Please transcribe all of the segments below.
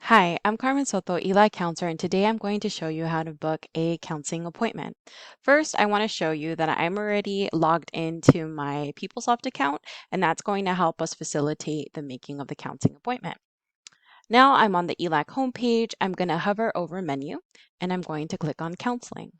Hi, I'm Carmen Soto, ELAC counselor, and today I'm going to show you how to book a counseling appointment. First, I want to show you that I'm already logged into my PeopleSoft account, and that's going to help us facilitate the making of the counseling appointment. Now I'm on the ELAC homepage. I'm going to hover over menu, and I'm going to click on counseling.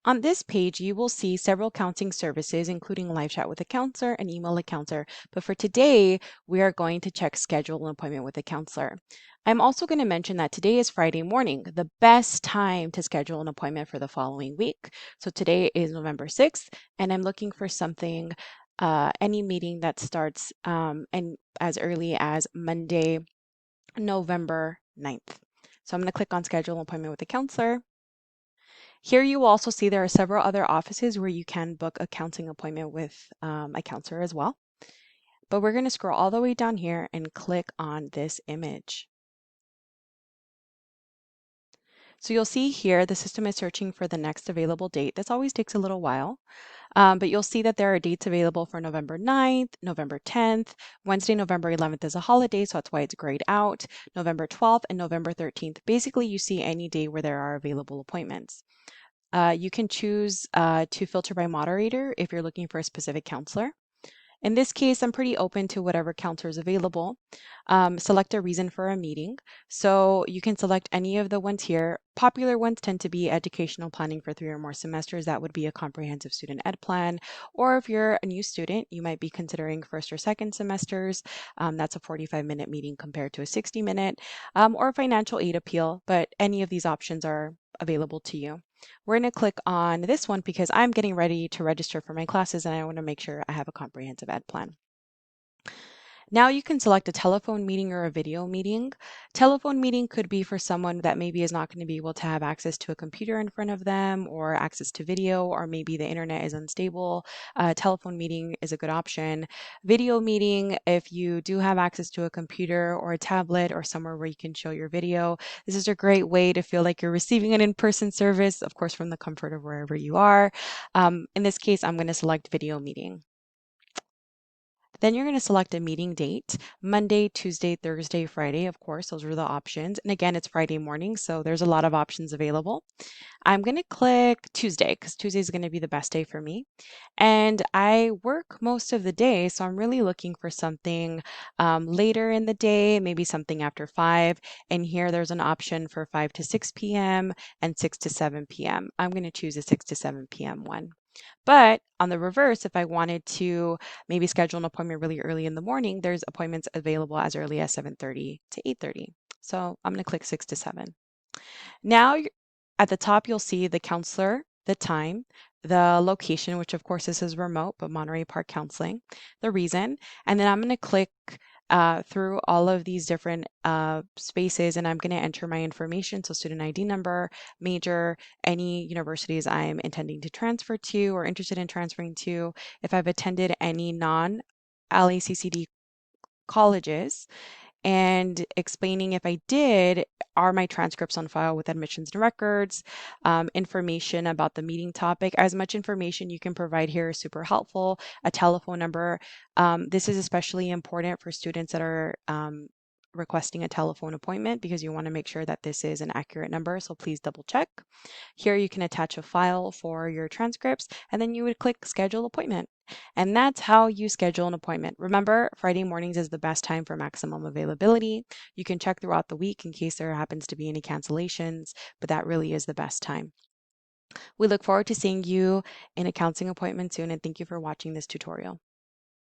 On this page, you will see several counseling services, including live chat with a counselor and email a counselor. But for today, we are going to check schedule an appointment with a counselor. I'm also going to mention that today is Friday morning, the best time to schedule an appointment for the following week. So today is November 6th, and I'm looking for something, any meeting that starts and as early as Monday, November 9th. So I'm going to click on schedule an appointment with a counselor. Here you will also see there are several other offices where you can book a counseling appointment with a counselor as well. But we're going to scroll all the way down here and click on this image. So you'll see here the system is searching for the next available date. This always takes a little while, but you'll see that there are dates available for November 9th, November 10th, Wednesday, November 11th is a holiday, so that's why it's grayed out, November 12th, and November 13th. Basically, you see any day where there are available appointments. You can choose to filter by moderator if you're looking for a specific counselor. In this case, I'm pretty open to whatever counselor is available. Select a reason for a meeting. So you can select any of the ones here. Popular ones tend to be educational planning for 3 or more semesters. That would be a comprehensive student ed plan. Or if you're a new student, you might be considering first or second semesters. That's a 45-minute meeting compared to a 60-minute, or a financial aid appeal. But any of these options are available to you. We're going to click on this one because I'm getting ready to register for my classes and I want to make sure I have a comprehensive ed plan. Now you can select a telephone meeting or a video meeting. Telephone meeting could be for someone that maybe is not going to be able to have access to a computer in front of them or access to video, or maybe the internet is unstable. Telephone meeting is a good option. Video meeting, if you do have access to a computer or a tablet or somewhere where you can show your video, this is a great way to feel like you're receiving an in-person service, of course, from the comfort of wherever you are. In this case, I'm going to select video meeting. Then you're going to select a meeting date, Monday, Tuesday, Thursday, Friday. Of course, those are the options. And again, it's Friday morning, so there's a lot of options available. I'm going to click Tuesday because Tuesday is going to be the best day for me. And I work most of the day, so I'm really looking for something later in the day, maybe something after 5. And here there's an option for 5 to 6 p.m. and 6 to 7 p.m. I'm going to choose a 6 to 7 p.m. one. But on the reverse, if I wanted to maybe schedule an appointment really early in the morning, there's appointments available as early as 7:30 to 8:30. So I'm going to click 6 to 7. Now at the top, you'll see the counselor, the time, the location, which of course this is remote, but Monterey Park Counseling, the reason, and then I'm going to click through all of these different spaces and I'm going to enter my information. So student ID number, major, any universities I'm intending to transfer to or interested in transferring to, if I've attended any non-LACCD colleges, and explaining if I did, are my transcripts on file with admissions and records, information about the meeting topic. As much information you can provide here is super helpful. A telephone number. This is especially important for students that are requesting a telephone appointment because you want to make sure that this is an accurate number, so please double check. Here you can attach a file for your transcripts and then you would click schedule appointment. And that's how you schedule an appointment. Remember, Friday mornings is the best time for maximum availability. You can check throughout the week in case there happens to be any cancellations, but that really is the best time. We look forward to seeing you in a counseling appointment soon, and thank you for watching this tutorial.